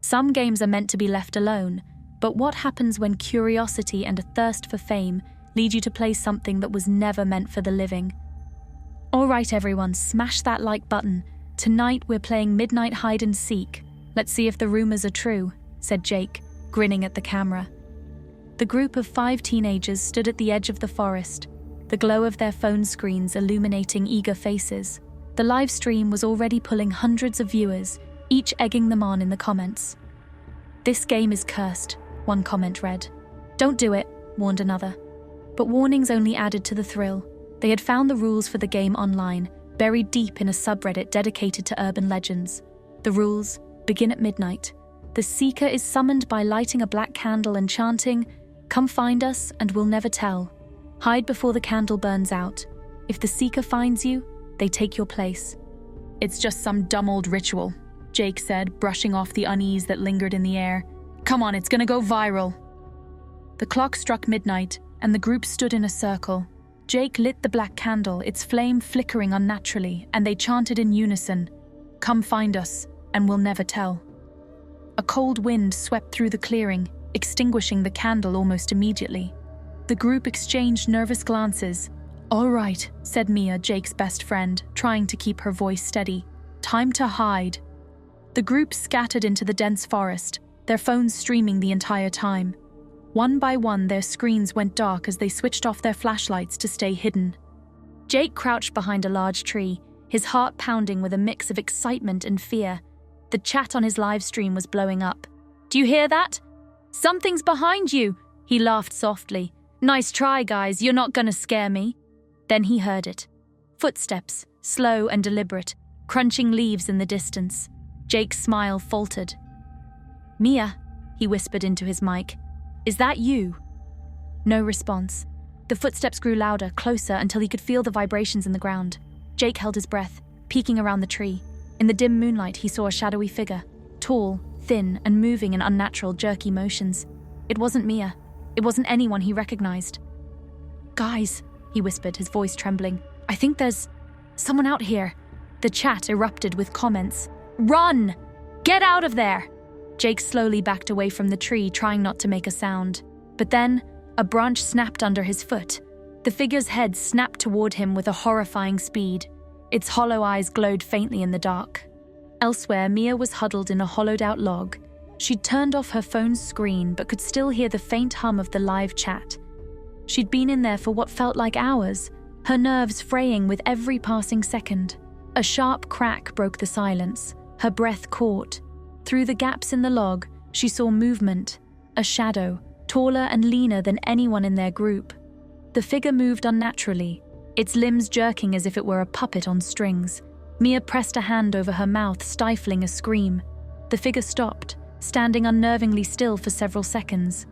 Some games are meant to be left alone, but what happens when curiosity and a thirst for fame lead you to play something that was never meant for the living? All right, everyone, smash that like button. Tonight we're playing Midnight Hide and Seek. Let's see if the rumors are true, said Jake, grinning at the camera. The group of 5 teenagers stood at the edge of the forest, the glow of their phone screens illuminating eager faces. The live stream was already pulling hundreds of viewers, each egging them on in the comments. "This game is cursed," one comment read. "Don't do it," warned another. But warnings only added to the thrill. They had found the rules for the game online, buried deep in a subreddit dedicated to urban legends. The rules begin at midnight. The seeker is summoned by lighting a black candle and chanting, "Come find us and we'll never tell." Hide before the candle burns out. If the seeker finds you, they take your place. "It's just some dumb old ritual," Jake said, brushing off the unease that lingered in the air. "Come on, it's gonna go viral." The clock struck midnight, and the group stood in a circle. Jake lit the black candle, its flame flickering unnaturally, and they chanted in unison, "Come find us, and we'll never tell." A cold wind swept through the clearing, extinguishing the candle almost immediately. The group exchanged nervous glances. "All right," said Mia, Jake's best friend, trying to keep her voice steady. "Time to hide." The group scattered into the dense forest, their phones streaming the entire time. One by one, their screens went dark as they switched off their flashlights to stay hidden. Jake crouched behind a large tree, his heart pounding with a mix of excitement and fear. The chat on his live stream was blowing up. "Do you hear that? Something's behind you!" He laughed softly. "Nice try, guys, you're not gonna scare me." Then he heard it. Footsteps, slow and deliberate, crunching leaves in the distance. Jake's smile faltered. "Mia," he whispered into his mic, "is that you?" No response. The footsteps grew louder, closer, until he could feel the vibrations in the ground. Jake held his breath, peeking around the tree. In the dim moonlight, he saw a shadowy figure, tall, thin, and moving in unnatural, jerky motions. It wasn't Mia. It wasn't anyone he recognized. "Guys," he whispered, his voice trembling, "I think there's someone out here." The chat erupted with comments. "Run! Get out of there!" Jake slowly backed away from the tree, trying not to make a sound. But then, a branch snapped under his foot. The figure's head snapped toward him with a horrifying speed. Its hollow eyes glowed faintly in the dark. Elsewhere, Mia was huddled in a hollowed-out log. She'd turned off her phone's screen but could still hear the faint hum of the live chat. She'd been in there for what felt like hours, her nerves fraying with every passing second. A sharp crack broke the silence. Her breath caught. Through the gaps in the log, she saw movement, a shadow, taller and leaner than anyone in their group. The figure moved unnaturally, its limbs jerking as if it were a puppet on strings. Mia pressed a hand over her mouth, stifling a scream. The figure stopped, standing unnervingly still for several seconds.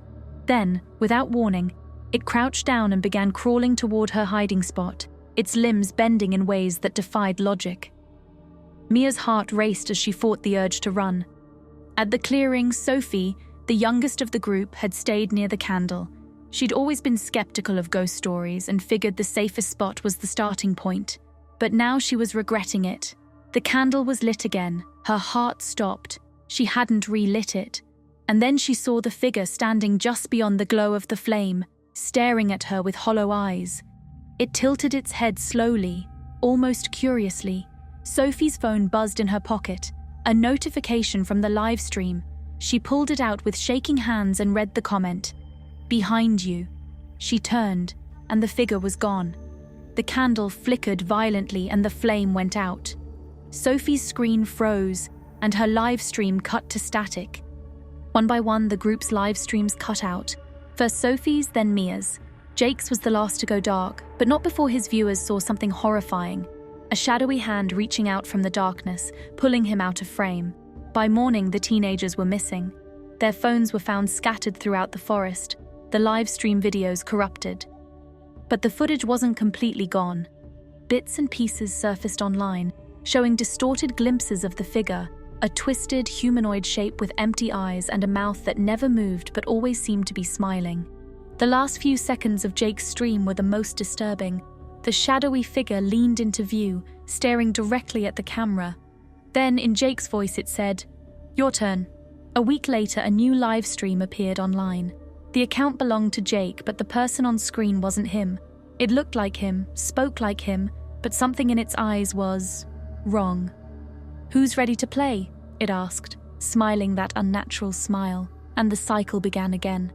Then, without warning, it crouched down and began crawling toward her hiding spot, its limbs bending in ways that defied logic. Mia's heart raced as she fought the urge to run. At the clearing, Sophie, the youngest of the group, had stayed near the candle. She'd always been skeptical of ghost stories and figured the safest spot was the starting point. But now she was regretting it. The candle was lit again. Her heart stopped. She hadn't relit it. And then she saw the figure standing just beyond the glow of the flame, staring at her with hollow eyes. It tilted its head slowly, almost curiously. Sophie's phone buzzed in her pocket, a notification from the live stream. She pulled it out with shaking hands and read the comment. "Behind you." She turned, and the figure was gone. The candle flickered violently and the flame went out. Sophie's screen froze, and her live stream cut to static. One by one, the group's live streams cut out. First Sophie's, then Mia's. Jake's was the last to go dark, but not before his viewers saw something horrifying. A shadowy hand reaching out from the darkness, pulling him out of frame. By morning, the teenagers were missing. Their phones were found scattered throughout the forest, the live stream videos corrupted. But the footage wasn't completely gone. Bits and pieces surfaced online, showing distorted glimpses of the figure, a twisted humanoid shape with empty eyes and a mouth that never moved but always seemed to be smiling. The last few seconds of Jake's stream were the most disturbing. The shadowy figure leaned into view, staring directly at the camera. Then, in Jake's voice, it said, "Your turn." A week later, a new live stream appeared online. The account belonged to Jake, but the person on screen wasn't him. It looked like him, spoke like him, but something in its eyes was wrong. "Who's ready to play?" it asked, smiling that unnatural smile, and the cycle began again.